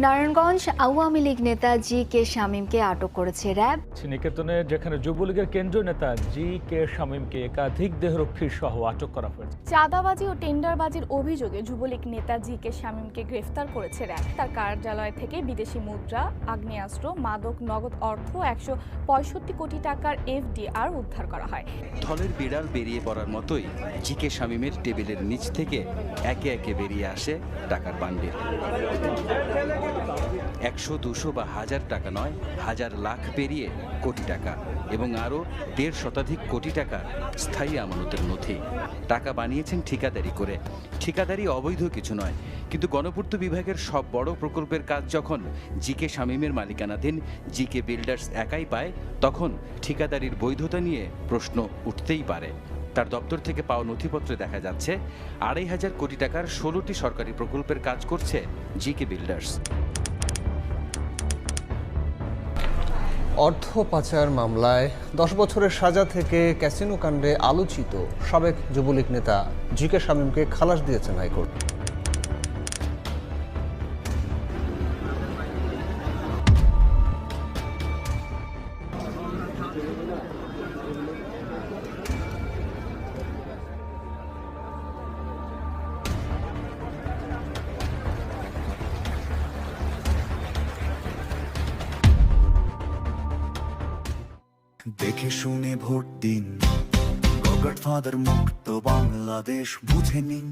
নারায়ণগঞ্জ আওয়ামী লীগ নেতা জি কে শামীমকে আটক করেছে র্যাব। নিকেতনে যেখানে যুবলীগের কেন্দ্রীয় নেতা জি কে শামীমকে একাধিক দেহরক্ষী সহ আটক করা হয়েছে। চাঁদাবাজি ও টেন্ডারবাজির অভিযোগে যুবলীগ নেতা জি কে শামীমকে গ্রেফতার করেছে র্যাব। তার কার্যালয় থেকে বিদেশি মুদ্রা, আগ্নেয়াস্ত্র, মাদক, নগদ অর্থ ১৬৫ কোটি টাকার এফডিআর উদ্ধার করা হয়। থলের বিড়াল বেরিয়ে পড়ার মতোই জি কে শামীমের টেবিলের নিচ থেকে একে একে বেরিয়ে আসে টাকার বান্ডিল। ১০০, ২০০ বা হাজার টাকা নয়, হাজার লাখ পেরিয়ে কোটি টাকা এবং আরও ১.৫ শতাধিক কোটি টাকা স্থায়ী আমানতের নথি। টাকা বানিয়েছেন ঠিকাদারি করে। ঠিকাদারি অবৈধ কিছু নয়, কিন্তু গণপূর্ত বিভাগের সব বড় প্রকল্পের কাজ যখন জি কে শামীমের মালিকানাধীন জি কে বিল্ডার্স একাই পায়, তখন ঠিকাদারির বৈধতা নিয়ে প্রশ্ন উঠতেই পারে। তার দপ্তর থেকে পাওয়া নথিপত্রে দেখা যাচ্ছে ২৫০০ কোটি টাকার ১৬টি সরকারি প্রকল্পের কাজ করছে জি কে বিল্ডার্স। অর্থ পাচার মামলায় ১০ বছরের সাজা থেকে ক্যাসিনো কাণ্ডে আলোচিত সাবেক যুবলীগ নেতা জি কে শামীমকে খালাস দিয়েছেন হাইকোর্ট। দেখে শুনে ভোট দিন, গডফাদার মুক্ত বাংলাদেশ বুঝে নিন।